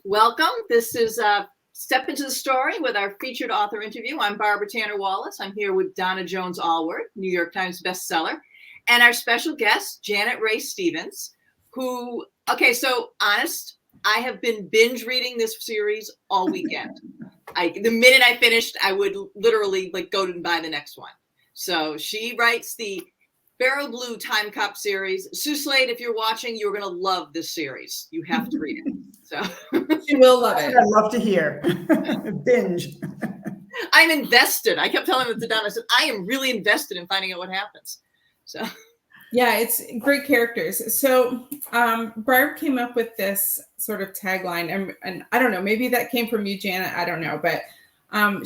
Welcome. This is Step Into the Story with our featured author interview. I'm Barbara Tanner Wallace. I'm here with Donna Jones Allward, New York Times bestseller, and our special guest, Janet Raye Stevens, who, so honest, I have been binge reading this series all weekend. The minute I finished, I would literally go and buy the next one. So she writes the Beryl Blue Time Cop series. Sue Slade, if you're watching, you're going to love this series. You have to read it. So she will love it. I'd love to hear. Binge. I'm invested. I kept telling them to Donna, I said, I am really invested in finding out what happens. So yeah, it's great characters. So Barb came up with this sort of tagline, and I don't know, maybe that came from you, Janet. I don't know, but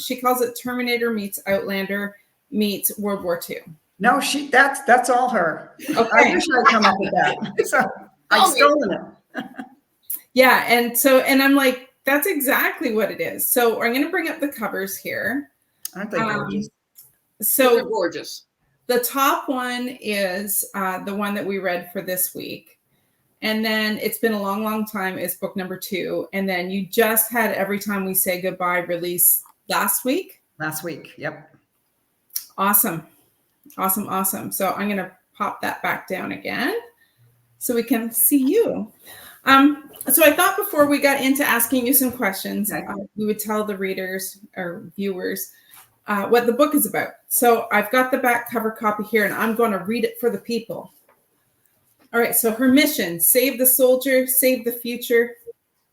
she calls it Terminator meets Outlander meets World War II. No, that's all her. Okay. I wish I'd come up with that. So I've stolen it. Yeah, and I'm like, that's exactly what it is. So I'm going to bring up the covers here. Aren't they gorgeous? So they're gorgeous. The top one is the one that we read for this week. And then It's Been a Long, Long Time is book number 2. And then you just had Every Time We Say Goodbye released last week. Last week, yep. Awesome. So I'm going to pop that back down again so we can see you. So I thought before we got into asking you some questions, we would tell the readers or viewers what the book is about. So I've got the back cover copy here, and I'm going to read it for the people. All right. So her mission: save the soldier, save the future,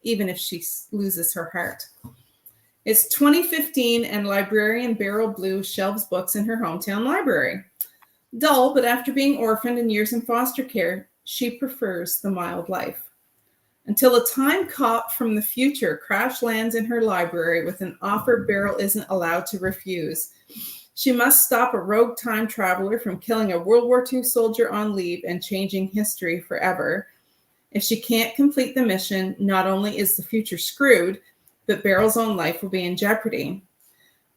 even if she loses her heart. It's 2015, and librarian Beryl Blue shelves books in her hometown library. Dull, but after being orphaned and years in foster care, she prefers the mild life. Until a time cop from the future crash lands in her library with an offer Beryl isn't allowed to refuse. She must stop a rogue time traveler from killing a World War II soldier on leave and changing history forever. If she can't complete the mission, not only is the future screwed, but Beryl's own life will be in jeopardy.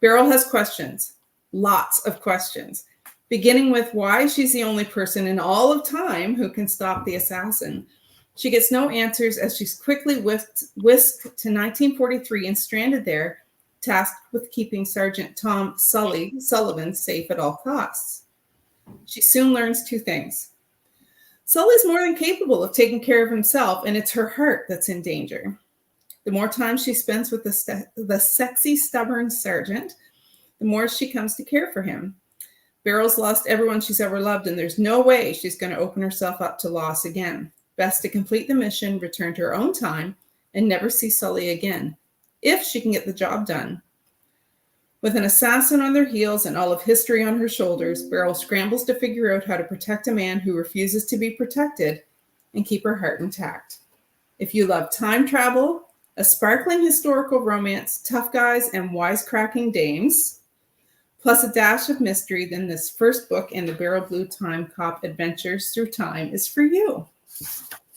Beryl has questions, lots of questions, beginning with why she's the only person in all of time who can stop the assassin. She gets no answers as she's quickly whisked to 1943 and stranded there, tasked with keeping Sergeant Tom Sullivan safe at all costs. She soon learns 2 things. Sully's more than capable of taking care of himself, and it's her heart that's in danger. The more time she spends with the sexy, stubborn sergeant, the more she comes to care for him. Beryl's lost everyone she's ever loved, and there's no way she's going to open herself up to loss again. Best to complete the mission, return to her own time, and never see Sully again, if she can get the job done. With an assassin on their heels and all of history on her shoulders, Beryl scrambles to figure out how to protect a man who refuses to be protected and keep her heart intact. If you love time travel, a sparkling historical romance, tough guys, and wisecracking dames, plus a dash of mystery, then this first book in the Beryl Blue Time Cop Adventures Through Time is for you.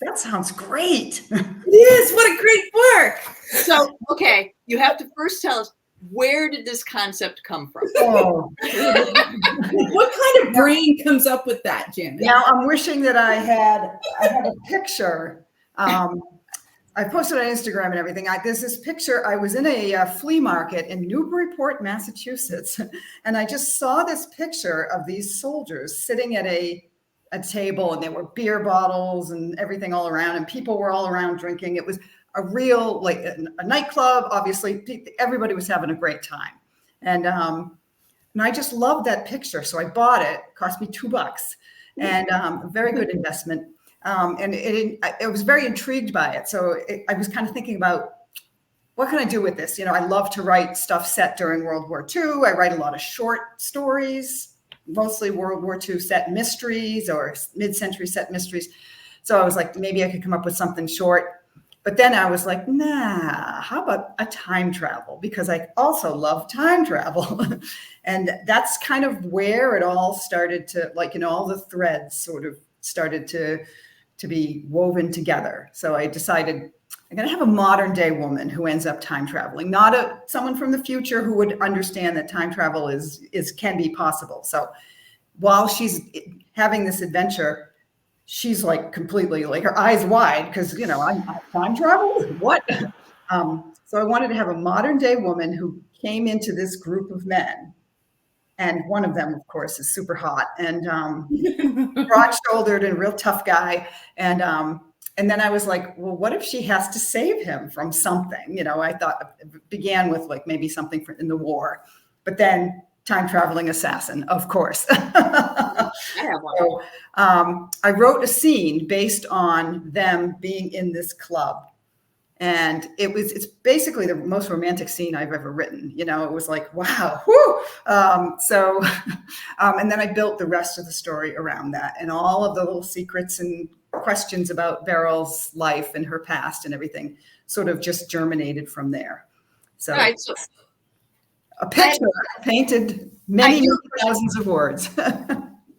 That sounds great. It is. What a great book. So, okay, you have to first tell us, where did this concept come from? Oh. What kind of brain comes up with that, Janet? Now, I'm wishing that I had a picture. I posted on Instagram and everything. There's this picture. I was in a flea market in Newburyport, Massachusetts, and I just saw this picture of these soldiers sitting at a table, and there were beer bottles and everything all around, and people were all around drinking. It was a real, a nightclub. Obviously, everybody was having a great time. And I just loved that picture. So I bought it. It cost me $2, and a very good investment. And I was very intrigued by it. So I was kind of thinking about, what can I do with this? I love to write stuff set during World War II. I write a lot of short stories, mostly World War II set mysteries or mid-century set mysteries. So I was like, maybe I could come up with something short. But then I was like, nah, how about a time travel? Because I also love time travel. And that's kind of where it all started to, all the threads sort of started to be woven together. So I decided I'm going to have a modern day woman who ends up time traveling, not someone from the future who would understand that time travel can be possible. So while she's having this adventure, she's completely her eyes wide because, I'm time travel. What? So I wanted to have a modern day woman who came into this group of men. And one of them, of course, is super hot and broad-shouldered and a real tough guy. And then I was like, well, what if she has to save him from something? I thought it began with like maybe something in the war, but then time traveling assassin, of course. I have one. So, I wrote a scene based on them being in this club. And it's basically the most romantic scene I've ever written. It was like, wow, whoo. And then I built the rest of the story around that and all of the little secrets and questions about Beryl's life and her past and everything sort of just germinated from there. So, All right, so a picture painted many thousands of words.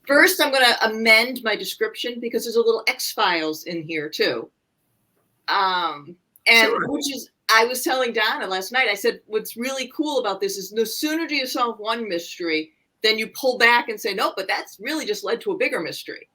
first, I'm going to amend my description because there's a little X-Files in here too. And Sure. which is, I was telling Donna last night, I said, what's really cool about this is no sooner do you solve one mystery, then you pull back and say, nope, but that's really just led to a bigger mystery.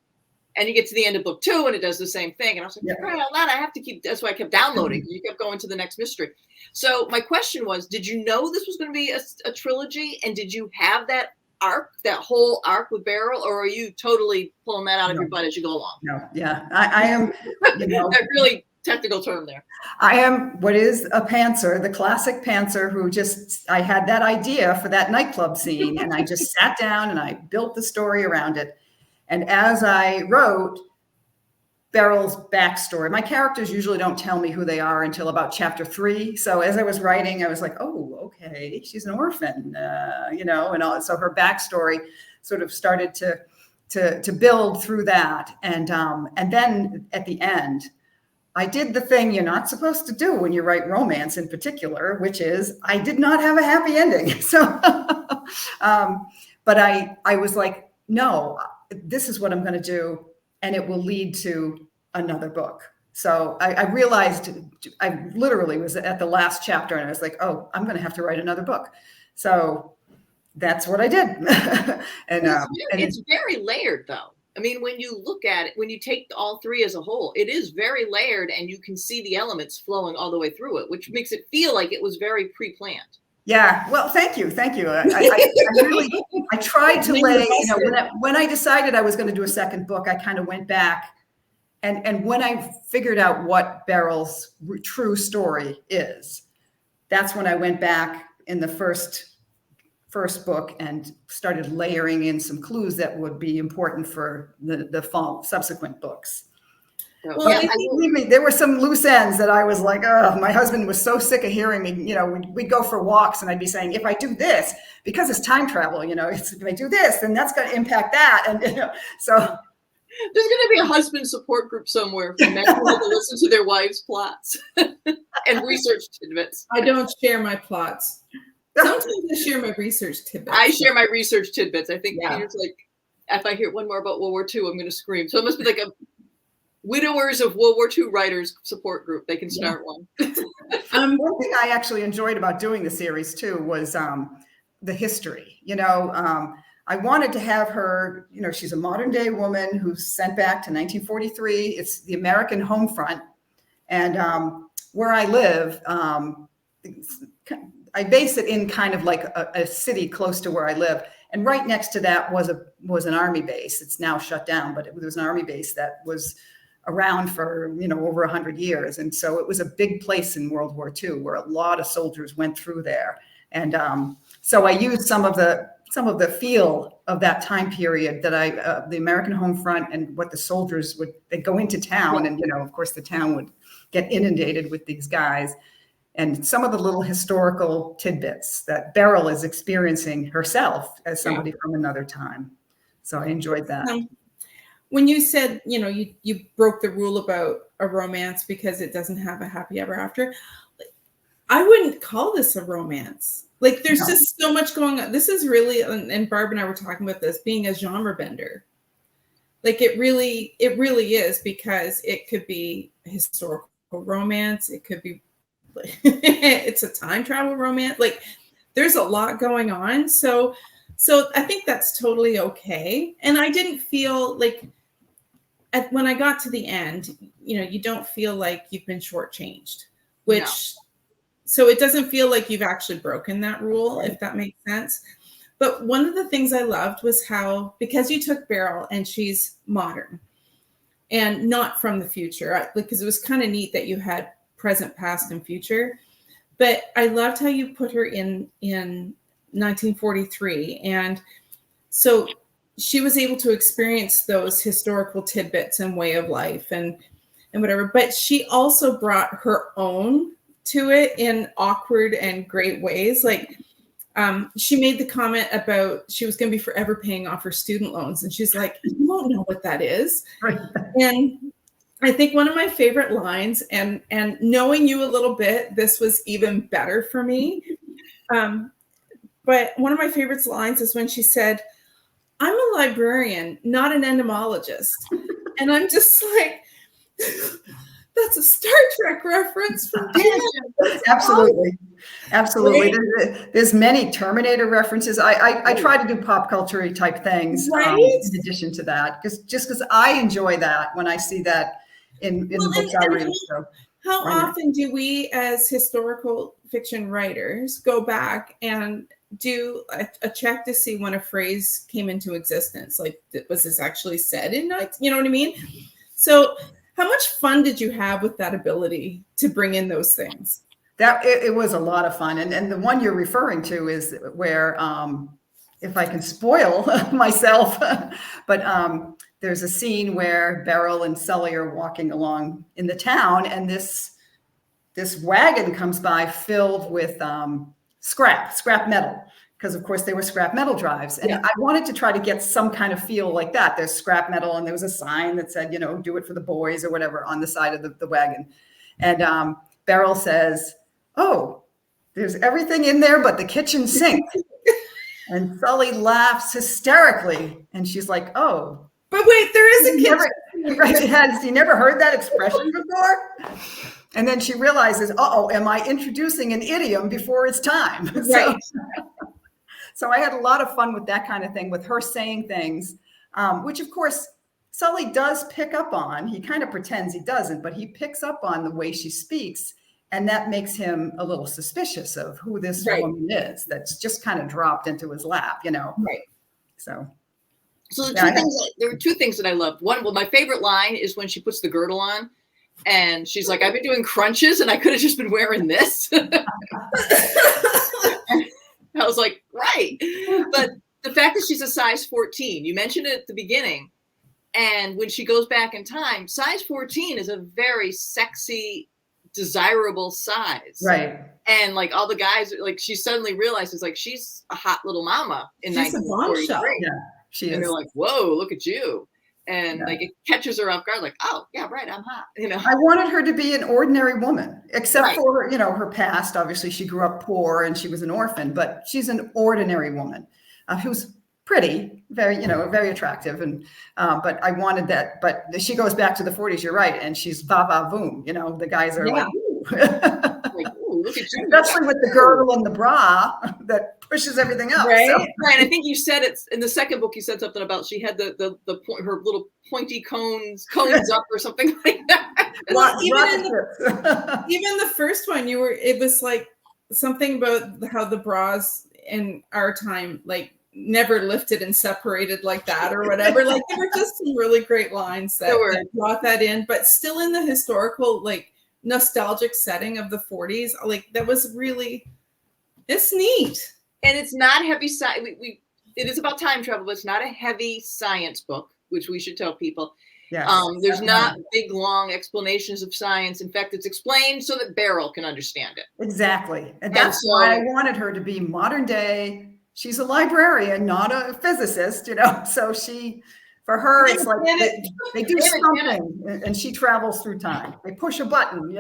And you get to the end of book 2 and it does the same thing. And I was like, I have to keep, that's why I kept downloading. You kept going to the next mystery. So my question was, did you know this was going to be a trilogy? And did you have that arc, that whole arc with Beryl, or are you totally pulling that out of your butt as you go along? No, yeah, I am, That really technical term there. I am what is a pantser, the classic pantser who I had that idea for that nightclub scene and I just sat down and I built the story around it. And as I wrote Beryl's backstory, my characters usually don't tell me who they are until about chapter 3. So as I was writing, I was like, oh, okay, she's an orphan, and all. So her backstory sort of started to build through that. And then at the end, I did the thing you're not supposed to do when you write romance in particular, which is I did not have a happy ending. So, but I was like, no, this is what I'm going to do. And it will lead to another book. So I realized I literally was at the last chapter and I was like, oh, I'm going to have to write another book. So that's what I did. And it's very layered though. I mean, when you look at it, when you take all 3 as a whole, it is very layered and you can see the elements flowing all the way through it, which makes it feel like it was very pre-planned. Yeah. Well, thank you. Thank you. I really, I tried to lay, when I decided I was going to do a second book, I kind of went back and when I figured out what Beryl's true story is, that's when I went back in the first book and started layering in some clues that would be important for the subsequent books. Well, yeah, believe me, there were some loose ends that I was like, oh, my husband was so sick of hearing me. We'd go for walks and I'd be saying, if I do this, because it's time travel, if I do this, then that's going to impact that. And, so there's going to be a husband support group somewhere for men who want to listen to their wives' plots and research tidbits. I don't share my plots. Sometimes I share my research tidbits. I share my research tidbits. I think Peter's like, if I hear one more about World War II, I'm going to scream. So it must be like a widowers of World War II writers support group. They can start one. One thing I actually enjoyed about doing the series too was the history. I wanted to have her, she's a modern day woman who's sent back to 1943. It's the American home front. And where I live, I base it in kind of like a city close to where I live. And right next to that was an army base. It's now shut down, but it was an army base that was around for, over 100 years. And so it was a big place in World War II where a lot of soldiers went through there. And so I used some of the feel of that time period that the American home front and what the soldiers they'd go into town. And, of course, the town would get inundated with these guys. And some of the little historical tidbits that Beryl is experiencing herself as somebody from another time. So I enjoyed that. When you said, you broke the rule about a romance because it doesn't have a happy ever after, I wouldn't call this a romance. Like there's just so much going on. This is really, and Barb and I were talking about this, being a genre bender. Like it really is, because it could be historical romance. It could be, it's a time travel romance. Like there's a lot going on. So I think that's totally okay. And I didn't feel like when I got to the end, you don't feel like you've been shortchanged, which So it doesn't feel like you've actually broken that rule, if that makes sense. But one of the things I loved was how, because you took Beryl and she's modern and not from the future, because it was kind of neat that you had present, past, and future. But I loved how you put her in 1943. And so she was able to experience those historical tidbits and way of life and whatever. But she also brought her own to it in awkward and great ways. Like, she made the comment about she was going to be forever paying off her student loans. And she's like, you won't know what that is. Right. And I think one of my favorite lines, and knowing you a little bit, this was even better for me. But one of my favorite lines is when she said, I'm a librarian, not an entomologist. And I'm just like, that's a Star Trek reference from Absolutely. Absolutely. There's many Terminator references. I try to do pop culture type things in addition to that, because I enjoy that when I see that in the books I read. So, how often do we as historical fiction writers go back and do a check to see when a phrase came into existence? Like, was this actually said in night? You know what I mean? So how much fun did you have with that ability to bring in those things? That it was a lot of fun. And the one you're referring to is where, if I can spoil myself, but there's a scene where Beryl and Sully are walking along in the town, and this wagon comes by filled with scrap metal, because of course they were scrap metal drives. And I wanted to try to get some kind of feel like that. There's scrap metal, and there was a sign that said, do it for the boys or whatever on the side of the wagon. And Beryl says, oh, there's everything in there but the kitchen sink. And Sully laughs hysterically. And she's like, oh. But wait, there is a kitchen. Has you never heard that expression before? And then she realizes, am I introducing an idiom before it's time? Right. So I had a lot of fun with that kind of thing, with her saying things, which of course Sully does pick up on. He kind of pretends he doesn't, but he picks up on the way she speaks. And that makes him a little suspicious of who this woman is that's just kind of dropped into his lap, Right. So there were two things that I loved. One, my favorite line is when she puts the girdle on and she's like, I've been doing crunches and I could have just been wearing this. I was like, right. But the fact that she's a size 14, you mentioned it at the beginning. And when she goes back in time, size 14 is a very sexy, desirable size. Right. And like all the guys, like she suddenly realizes like she's a hot little mama in she's 1943. Yeah, she is. And they're like, whoa, look at you. And like it catches her off guard, like, oh yeah, right, I'm hot. I wanted her to be an ordinary woman, except for her past. Obviously, she grew up poor and she was an orphan, but she's an ordinary woman who's pretty, very, very attractive. And but I wanted that. But she goes back to the 40s. You're right, and she's va va voom. The guys are like, ooh. Like, ooh, look at you. Especially with the girdle and the bra that pushes everything up. Right. So. Right. I think you said it in the second book. You said something about she had the her little pointy cones up or something like that. Well, even the first one, it was like something about how the bras in our time, like, never lifted and separated like that or whatever. Like, there were just some really great lines that brought that in, but still in the historical, like, nostalgic setting of the 40s. Like, that was really, it's neat. And it's not heavy science. It is about time travel, but it's not a heavy science book, which we should tell people. Yes. There's not big, long explanations of science. In fact, it's explained so that Beryl can understand it. Exactly. And that's why I wanted her to be modern day. She's a librarian, not a physicist, so for her, it's like they do something and she travels through time. They push a button,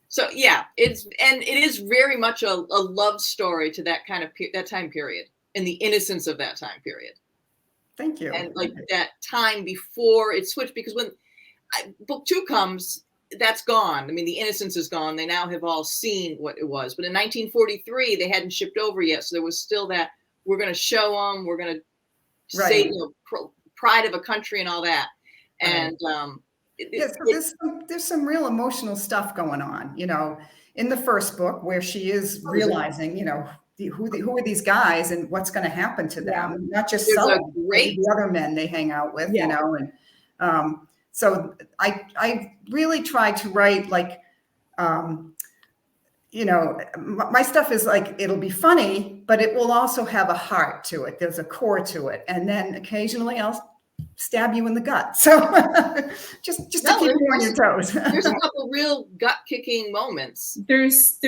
So yeah, it is very much a love story to that kind of that time period and the innocence of that time period. Thank you. And like that time before it switched, because when book 2 comes, that's gone. I mean, the innocence is gone. They now have all seen what it was. But in 1943, they hadn't shipped over yet. So there was still that, we're going to show them, we're going to say, pride of a country and all that. And so there's some real emotional stuff going on. in the first book where she is realizing, who are these guys and what's going to happen to them? Not just Sully, the other men they hang out with, and so I really try to write like, my stuff is like, it'll be funny, but it will also have a heart to it. There's a core to it. And then occasionally I'll stab you in the gut. So just to keep you on your toes. There's a couple real gut kicking moments. There's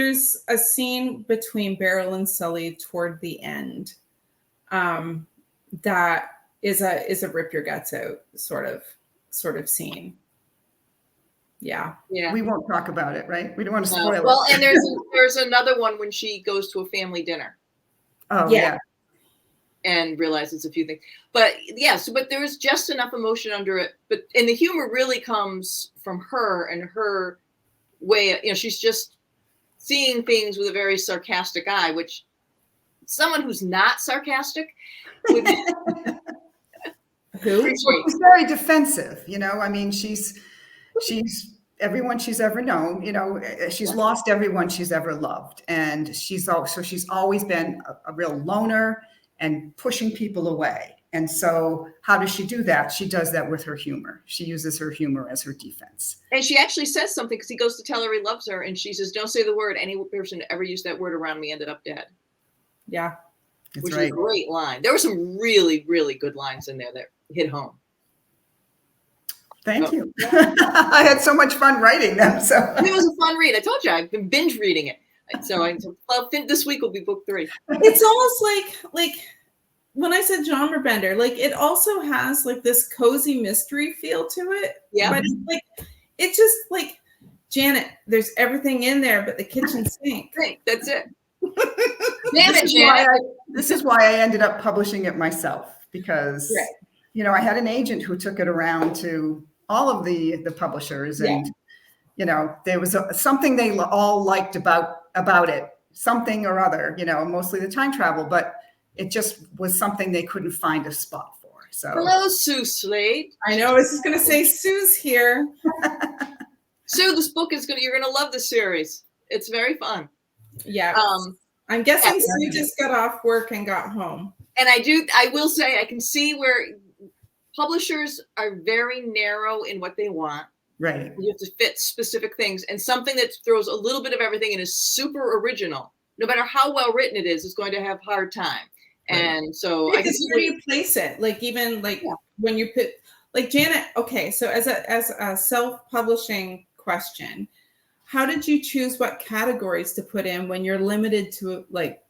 a scene between Beryl and Sully toward the end that is a rip your guts out sort of scene. Yeah. We won't talk about it, right? We don't want to spoil it. Well, and there's another one when she goes to a family dinner. Oh, yeah. And realizes a few things. But but there is just enough emotion under it. And the humor really comes from her and her way, she's just seeing things with a very sarcastic eye, which someone who's not sarcastic would She's very defensive, I mean, she's everyone she's ever known, she's lost everyone she's ever loved. And she's always been a real loner and pushing people away. And so how does she do that? She does that with her humor. She uses her humor as her defense. And she actually says something because he goes to tell her he loves her. And she says, don't say the word. Any person who ever used that word around me ended up dead. Yeah. Which is a great line. There were some really, really good lines in there that hit home. Thank you. I had so much fun writing them. So it was a fun read. I told you I've been binge reading it. So I think this week will be book 3. It's almost like when I said genre bender, like it also has like this cozy mystery feel to it. Yeah. But it's just like, Janet, there's everything in there but the kitchen sink. Right. That's it. Damn it, Janet. This is why I ended up publishing it myself, because I had an agent who took it around to all of the publishers, and there was something they all liked about it, something or other, mostly the time travel, but it just was something they couldn't find a spot for. So hello, Sue Slade. I know, I was just gonna say Sue's here. Sue, this book you're gonna love the series. It's very fun. Yeah. I'm guessing Sue just got off work and got home. And I will say I can see where publishers are very narrow in what they want. Right. You have to fit specific things, and something that throws a little bit of everything and is super original, no matter how well written it is going to have a hard time. Right. And so I can see where you place it. Like even when you put like Janet. Okay, so as a self-publishing question, how did you choose what categories to put in when you're limited to like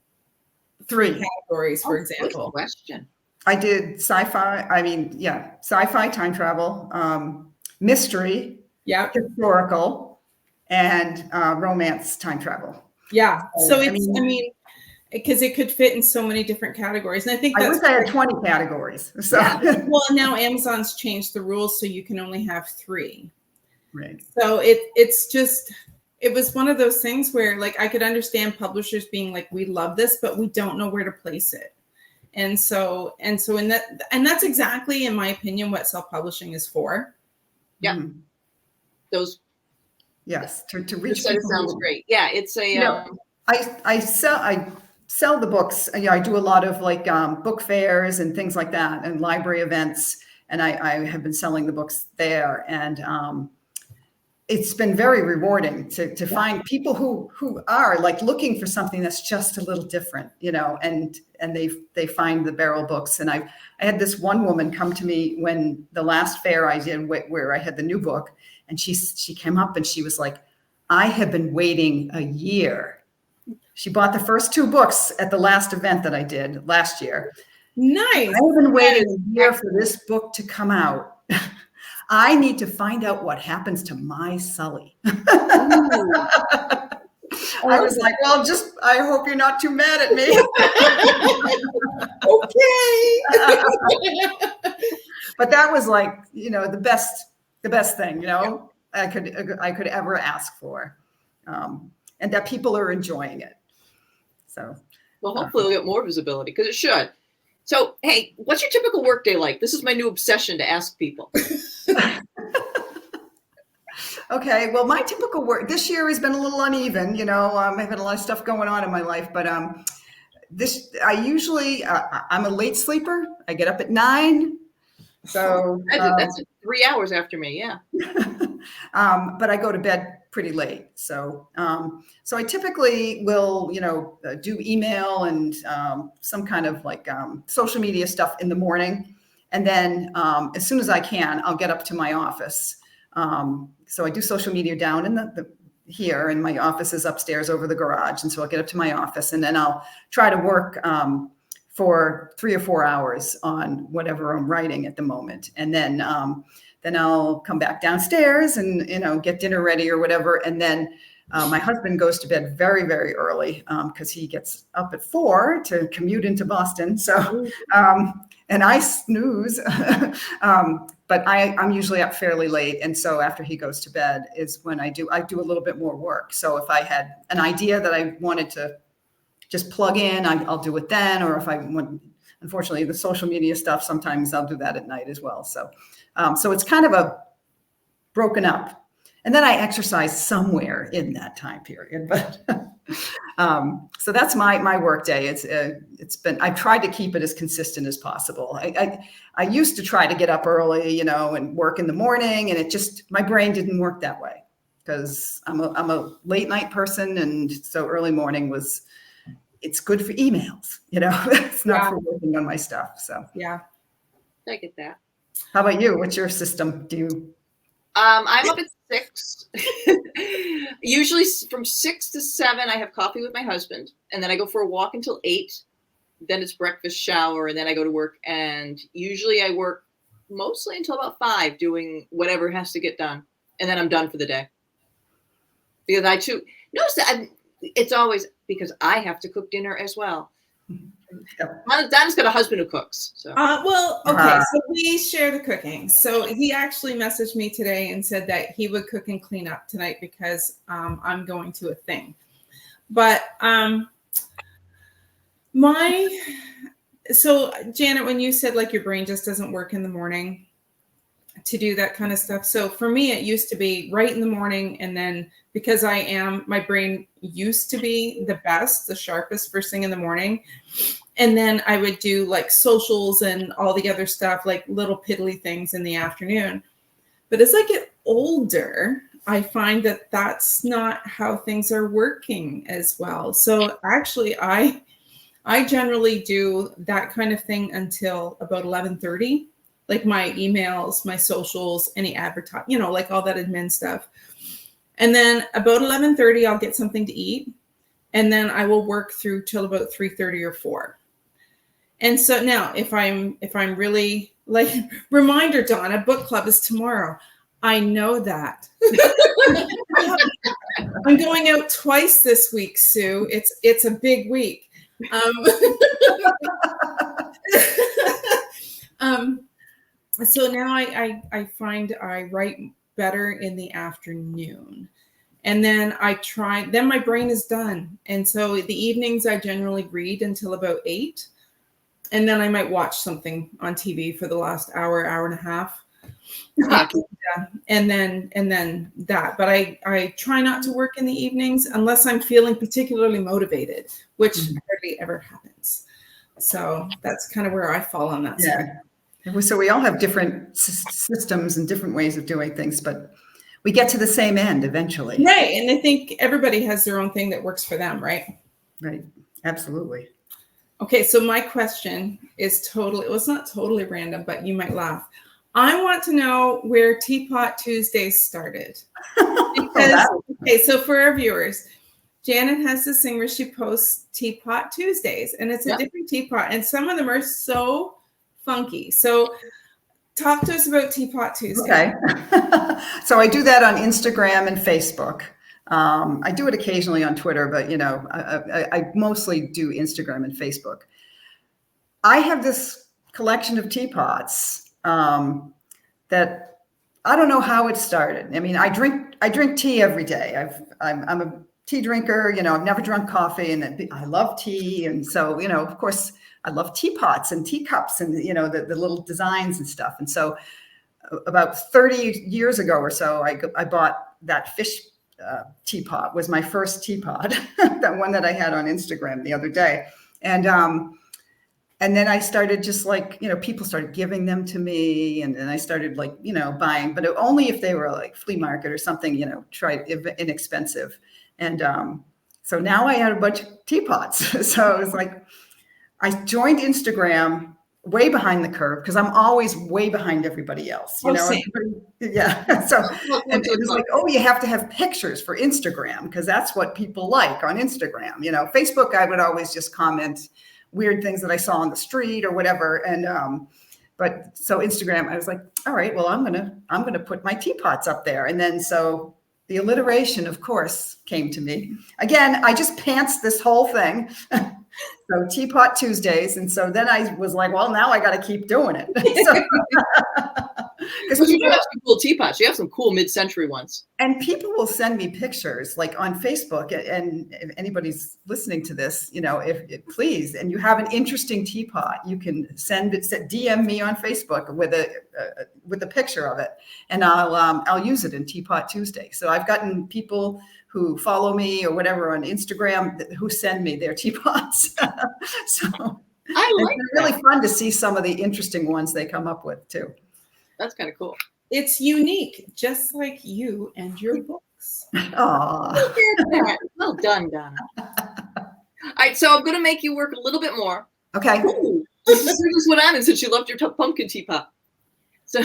3 categories, for example? Good question. I did sci-fi. Sci-fi, time travel, mystery, historical, and romance time travel. Yeah. So because it could fit in so many different categories, and I think I wish I had 20 categories. So well, now Amazon's changed the rules, so you can only have 3. Right. So it was one of those things where like I could understand publishers being like, we love this, but we don't know where to place it. And so that's exactly, in my opinion, what self-publishing is for. Yeah. Mm-hmm. Those. Yes. To reach. It sounds great. Yeah. It's a. I sell the books. I do a lot of like book fairs and things like that, and library events. And I have been selling the books there, and it's been very rewarding to find people who are like looking for something that's just a little different, and they find the Beryl books. And I had this one woman come to me when the last fair I did where I had the new book, and she came up and she was like, I have been waiting a year. She bought the first 2 books at the last event that I did last year. Nice. I've been waiting a year for this book to come out. I need to find out what happens to my Sully. I was like, well, I hope you're not too mad at me. Okay. But that was like, the best thing, I could ever ask for. And that people are enjoying it. So. Well, hopefully we'll get more visibility, because it should. So, hey, what's your typical workday like? This is my new obsession to ask people. Okay, well, my typical work this year has been a little uneven. I've had a lot of stuff going on in my life, but I'm a late sleeper. I get up at 9, so That's 3 hours after me. Yeah. but I go to bed pretty late. So I typically will, do email and some kind of like social media stuff in the morning, and then as soon as I can, I'll get up to my office. So I do social media down in the here, and my office is upstairs over the garage. And so I'll get up to my office, and then I'll try to work for 3 or 4 hours on whatever I'm writing at the moment. And then I'll come back downstairs and, get dinner ready or whatever. And then my husband goes to bed very, very early because he gets up at 4 to commute into Boston. So, and I snooze, but I'm usually up fairly late. And so after he goes to bed is when I do a little bit more work. So if I had an idea that I wanted to just plug in, I'll do it then. Or if I want, unfortunately, the social media stuff, sometimes I'll do that at night as well. So, so it's kind of a broken up. And then I exercise somewhere in that time period. But so that's my work day. I've tried to keep it as consistent as possible. I used to try to get up early, and work in the morning, and my brain didn't work that way because I'm a late night person. And so early morning it's good for emails, it's not for working on my stuff. So yeah, I get that. How about you? What's your system? Do you? I'm up at 6. Usually from 6 to 7, I have coffee with my husband, and then I go for a walk until 8. Then it's breakfast, shower, and then I go to work. And usually I work mostly until about 5, doing whatever has to get done, and then I'm done for the day. Because I too notice that it's always because I have to cook dinner as well. Donna's got a husband who cooks. So. Well, okay, so we share the cooking. So he actually messaged me today and said that he would cook and clean up tonight because I'm going to a thing. But so Janet, when you said like your brain just doesn't work in the morning to do that kind of stuff. So for me, it used to be right in the morning. And then because my brain used to be the best, the sharpest first thing in the morning. And then I would do like socials and all the other stuff, like little piddly things in the afternoon. But as I get older, I find that that's not how things are working as well. So actually, I generally do that kind of thing until about 11:30. Like my emails, my socials, any advertising, like all that admin stuff. And then about 11:30, I'll get something to eat. And then I will work through till about 3:30 or 4. And so now if I'm really like, reminder, Donna, book club is tomorrow. I know that. I'm going out twice this week, Sue. It's a big week. So now I find I write better in the afternoon. And then then my brain is done. And so the evenings I generally read until about 8. And then I might watch something on TV for the last hour and a half. And then that. But I try not to work in the evenings unless I'm feeling particularly motivated, which hardly ever happens. So that's kind of where I fall on that. Yeah. So we all have different systems and different ways of doing things, but we get to the same end eventually. Right. And I think everybody has their own thing that works for them, right? Right. Absolutely. Okay. So my question is it's not totally random, but you might laugh. I want to know where Teapot Tuesdays started. Because, okay, so for our viewers, Janet has this thing where she posts Teapot Tuesdays, and it's a different teapot, and some of them are so funky. So talk to us about Teapot Tuesday. Okay. So I do that on Instagram and Facebook. I do it occasionally on Twitter, but I mostly do Instagram and Facebook. I have this collection of teapots that I don't know how it started. I mean, I drink tea every day. I'm a tea drinker. I've never drunk coffee, and I love tea. And so, of course, I love teapots and teacups and, the little designs and stuff. And so about 30 years ago or so, I bought that fish teapot was my first teapot, that one that I had on Instagram the other day. And then I started just like, people started giving them to me, and then I started like, buying, but only if they were like flea market or something, inexpensive. And so now I had a bunch of teapots. So it was like, I joined Instagram way behind the curve because I'm always way behind everybody else, yeah. So and it was like, oh, you have to have pictures for Instagram because that's what people like on Instagram. Facebook, I would always just comment weird things that I saw on the street or whatever. And but so Instagram, I was like, all right, well, I'm gonna put my teapots up there. And then so the alliteration, of course, came to me. Again, I just pantsed this whole thing. So Teapot Tuesdays. And so then I was like, well, now I got to keep doing it. Because you have some cool teapots. You have some cool mid-century ones. And people will send me pictures like on Facebook. And if anybody's listening to this, if please, and you have an interesting teapot, you can DM me on Facebook with a picture of it. And I'll use it in Teapot Tuesday. So I've gotten people who follow me or whatever on Instagram who send me their teapots. So it's really fun to see some of the interesting ones they come up with too. That's kind of cool. It's unique, just like you and your books. Aww. Well done, Donna. All right, so I'm going to make you work a little bit more. Okay. Ooh, this is what Anna said. She loved your pumpkin teapot. So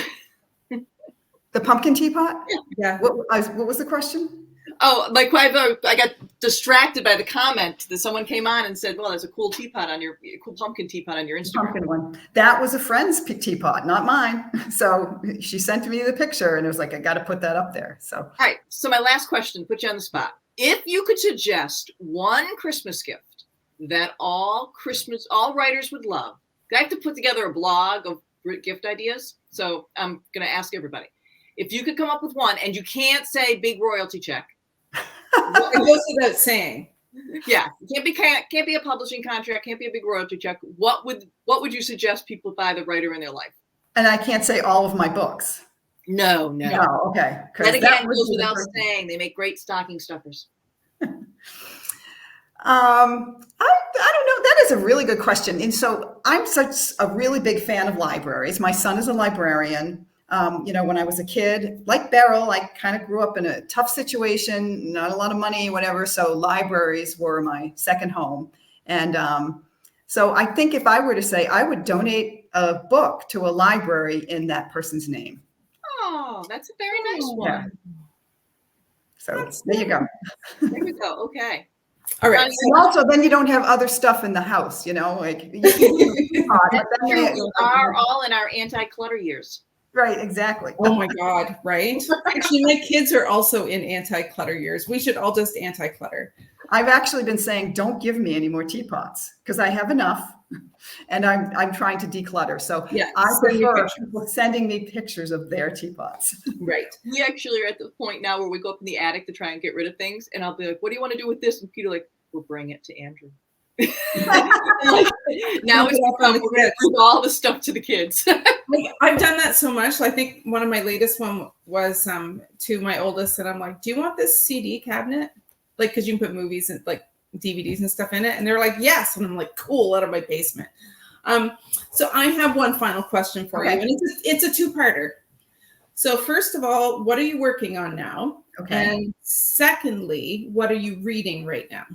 the pumpkin teapot? Yeah. What was the question? Oh, like I got distracted by the comment that someone came on and said, "Well, there's a cool cool pumpkin teapot on your Instagram." Pumpkin one. That was a friend's teapot, not mine. So she sent me the picture, and it was like, I got to put that up there. So, all right. So my last question, put you on the spot. If you could suggest one Christmas gift that all writers would love, I have to put together a blog of gift ideas. So I'm going to ask everybody. If you could come up with one, and you can't say big royalty check. It goes without saying. Yeah, can't be a publishing contract, can't be a big royalty check. What would you suggest people buy the writer in their life? And I can't say all of my books. No. Okay. That again goes without saying. They make great stocking stuffers. I don't know. That is a really good question. And so I'm such a really big fan of libraries. My son is a librarian. When I was a kid, like Beryl, I kind of grew up in a tough situation, not a lot of money, whatever. So libraries were my second home. And so I think if I were to say, I would donate a book to a library in that person's name. Oh, that's a very nice one. Yeah. So there you go. There we go. Okay. All right. And also, then you don't have other stuff in the house, like you are all in our anti-clutter years. Right, exactly. Oh my God, right? Actually, my kids are also in anti-clutter years. We should all just anti-clutter. I've actually been saying, don't give me any more teapots because I have enough, and I'm trying to declutter. So yeah, I prefer people sending me pictures of their teapots. Right. We actually are at the point now where we go up in the attic to try and get rid of things, and I'll be like, "What do you want to do with this?" And Peter like, "We'll bring it to Andrew." Now it's bring all the stuff to the kids. I've done that so much. I think one of my latest one was to my oldest, and I'm like, "Do you want this CD cabinet?" Like, because you can put movies and like DVDs and stuff in it, and they're like, "Yes," and I'm like, "Cool," out of my basement. So I have one final question for you, and it's a two-parter. So first of all, what are you working on now? Okay. And secondly, what are you reading right now?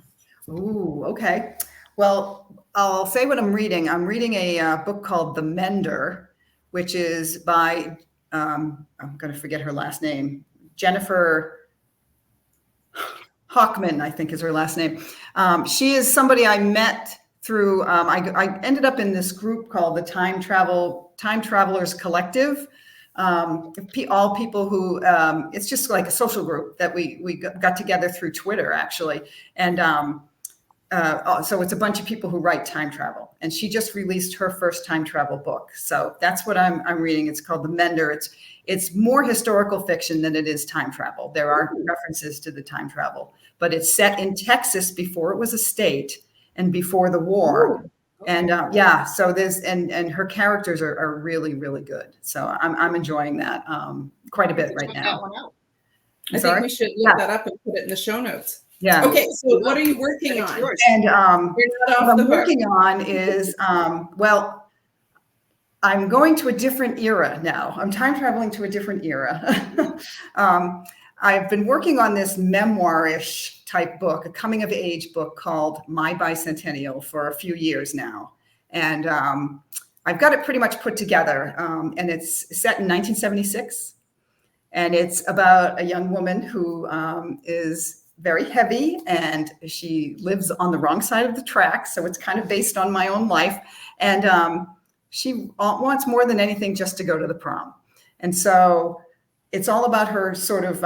Ooh, okay. Well, I'll say what I'm reading. I'm reading a book called The Mender, which is by, I'm going to forget her last name, Jennifer Hockman, I think is her last name. She is somebody I met through, I ended up in this group called the Time Travelers Collective. All people who, it's just like a social group that we got together through Twitter, actually. And so it's a bunch of people who write time travel, and she just released her first time travel book. So that's what I'm reading. It's called The Mender. It's more historical fiction than it is time travel. There are references to the time travel, but it's set in Texas before it was a state and before the war. Ooh. And so there's and her characters are really, really good. So I'm enjoying that quite a bit right now. I think we should look that up and put it in the show notes. Yeah. Okay, so what are you working on? And You're not off what the I'm hook. working on is, well, I'm going to a different era now. I'm time traveling to a different era. I've been working on this memoir-ish type book, a coming of age book called My Bicentennial for a few years now. And I've got it pretty much put together. And it's set in 1976. And it's about a young woman who is very heavy, and she lives on the wrong side of the tracks. So it's kind of based on my own life. And she wants more than anything just to go to the prom. And so it's all about her sort of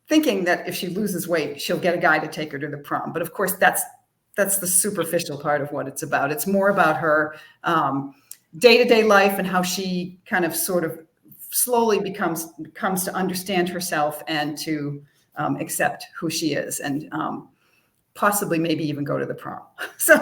thinking that if she loses weight, she'll get a guy to take her to the prom. But of course, that's the superficial part of what it's about. It's more about her day-to-day life and how she kind of sort of slowly comes to understand herself and to accept who she is, and possibly maybe even go to the prom. So,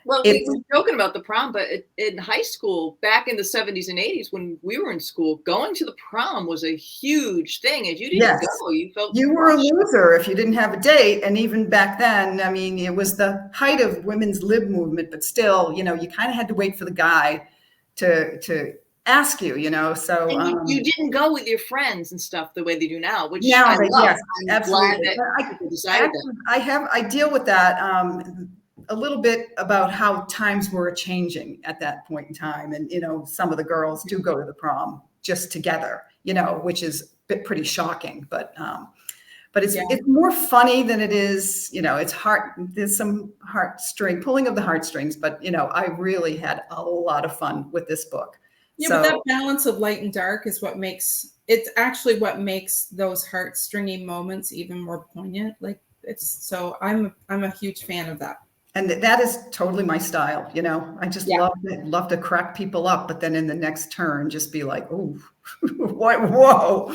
well, we were joking about the prom, but in high school, back in the 70s and 80s, when we were in school, going to the prom was a huge thing. If you didn't go, you were a loser if you didn't have a date. And even back then, I mean, it was the height of women's lib movement, but still, you know, you kind of had to wait for the guy to ask you, you know. So and you didn't go with your friends and stuff the way they do now, which now I love. Yes, I'm absolutely. glad that people decided that. I deal with that a little bit about how times were changing at that point in time, and you know, some of the girls do go to the prom just together, you know, which is pretty shocking, but it's more funny than it is, you know. There's some pulling of the heartstrings, but you know, I really had a lot of fun with this book. Yeah, but that balance of light and dark is what makes those heartstringy moments even more poignant. Like I'm a huge fan of that. And that is totally my style, you know. I just love to crack people up, but then in the next turn, just be like, "Ooh, what? Whoa!"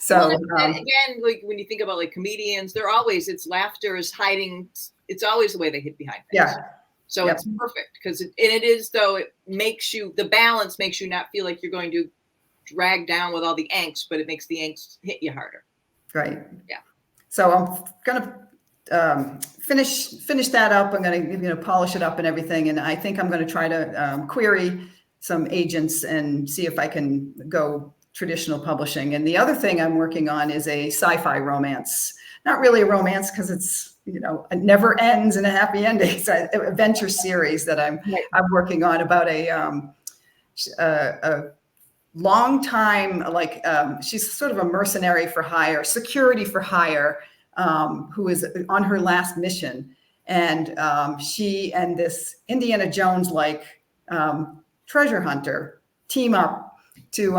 So again, like when you think about like comedians, it's laughter is hiding. It's always the way they hit behind things. Yeah. So it's perfect because the balance makes you not feel like you're going to drag down with all the angst, but it makes the angst hit you harder. Right. Yeah. So I'm gonna finish that up. I'm gonna polish it up and everything, and I think I'm gonna try to query some agents and see if I can go traditional publishing. And the other thing I'm working on is a sci-fi romance. Not really a romance because it's, you know, it never ends in a happy ending. It's an adventure series that I'm working on about a long time, like she's sort of a mercenary for hire, security for hire, who is on her last mission. And she and this Indiana Jones like treasure hunter team up to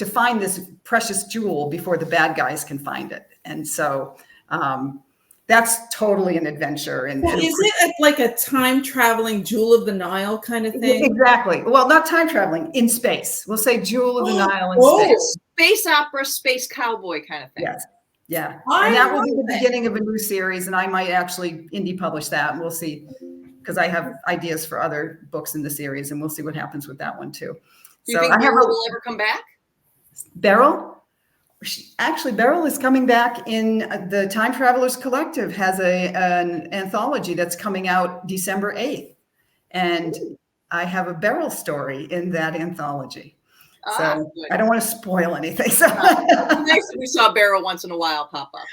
find this precious jewel before the bad guys can find it. And so that's totally an adventure. And is it like a time traveling Jewel of the Nile kind of thing? Exactly. Well, not time traveling, in space. We'll say Jewel of the Nile in space. Space opera, space cowboy kind of thing. Yes. Yeah. And that will be the beginning of a new series. And I might actually indie publish that. And we'll see, because I have ideas for other books in the series, and we'll see what happens with that one too. Do you think Beryl will ever come back? Beryl? Actually, Beryl is coming back in the Time Travelers Collective has an anthology that's coming out December 8th. And I have a Beryl story in that anthology. So I don't want to spoil anything. So it'd be nice if we saw Beryl once in a while pop up.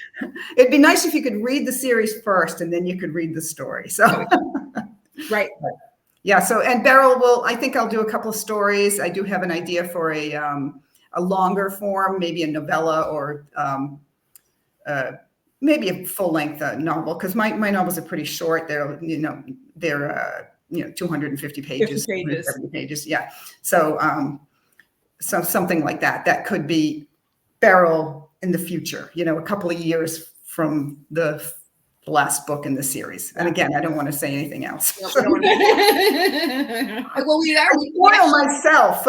It'd be nice if you could read the series first and then you could read the story. So right. Yeah. So, and Beryl I think I'll do a couple of stories. I do have an idea for a longer form, maybe a novella or maybe a full-length novel, because my novels are pretty short. They're 250 pages, 270 pages. Yeah. So something like that. That could be Beryl in the future, a couple of years from the last book in the series. And again, I don't want to say anything else. Well, we spoil myself.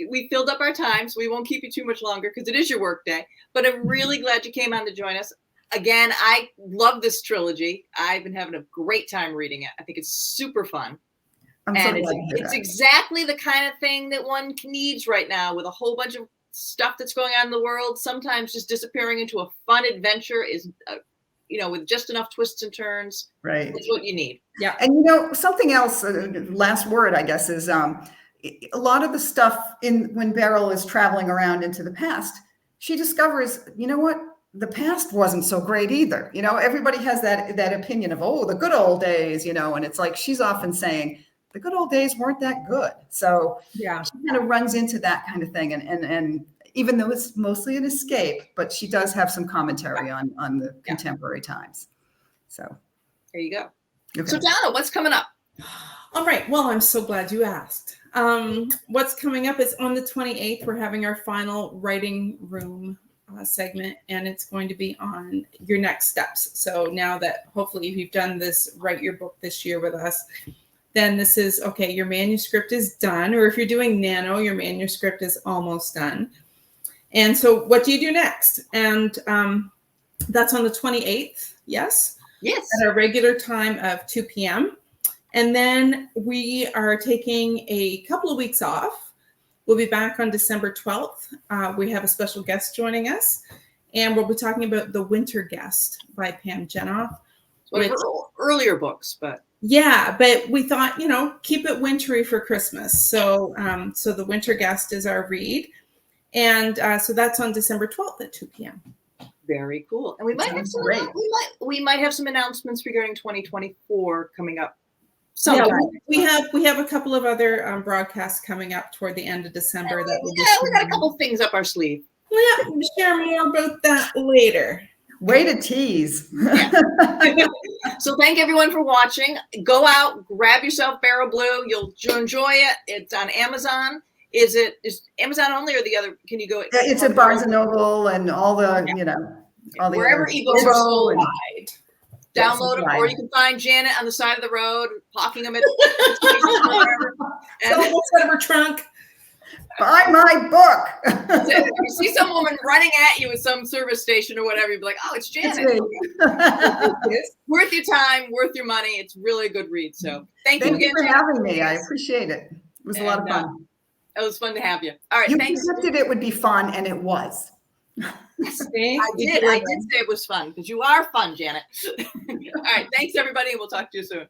We filled up our time, so we won't keep you too much longer because it is your work day. But I'm really glad you came on to join us. Again, I love this trilogy. I've been having a great time reading it. I think it's super fun. I'm so And glad to hear it's that. exactly the kind of thing that one needs right now with a whole bunch of stuff that's going on in the world. Sometimes just disappearing into a fun adventure is, with just enough twists and turns. Right. That's what you need. Yeah. And something else, last word, I guess, is a lot of the stuff when Beryl is traveling around into the past, she discovers, you know what? The past wasn't so great either. Everybody has that opinion of, oh, the good old days, and it's like she's often saying the good old days weren't that good. So Yeah. she kind of runs into that kind of thing. And even though it's mostly an escape, but she does have some commentary on the contemporary times. So there you go. Okay. So Donna, what's coming up? All right. Well, I'm so glad you asked. What's coming up is on the 28th, we're having our final writing room segment, and it's going to be on your next steps. So now that hopefully if you've done this, write your book this year with us, then this is, okay, your manuscript is done. Or if you're doing nano, your manuscript is almost done. And so what do you do next? And that's on the 28th. Yes. Yes. At our regular time of 2 p.m. And then we are taking a couple of weeks off. We'll be back on December 12th. We have a special guest joining us, and we'll be talking about The Winter Guest by Pam Jenoff. One of her earlier books, but. Yeah, but we thought, keep it wintry for Christmas. So so The Winter Guest is our read. And so that's on December 12th at 2 p.m. Very cool. And we might have some we might have some announcements regarding 2024 coming up. Yeah, we have a couple of other broadcasts coming up toward the end of December. That will we got a couple things up our sleeve. Yeah, we'll share more about that later. Way to tease. Yeah. So thank everyone for watching. Go out, grab yourself Beryl Blue. You'll enjoy it. It's on Amazon. Is Amazon only, or the other? Can you go? It's at Barnes and Noble and all the, all the wherever ebooks are sold. Download them, right. or you can find Janet on the side of the road, hawking them at Instead of her trunk. Buy my book. If you see some woman running at you at some service station or whatever, you'd be like, oh, it's Janet. It's Worth your time, worth your money. It's really a good read. So thank you again for having me. I appreciate it. It was a lot of fun. It was fun to have you. All right, You thanks. predicted it would be fun, and it was. I did say it was fun because you are fun, Janet. All right, thanks everybody. We'll talk to you soon.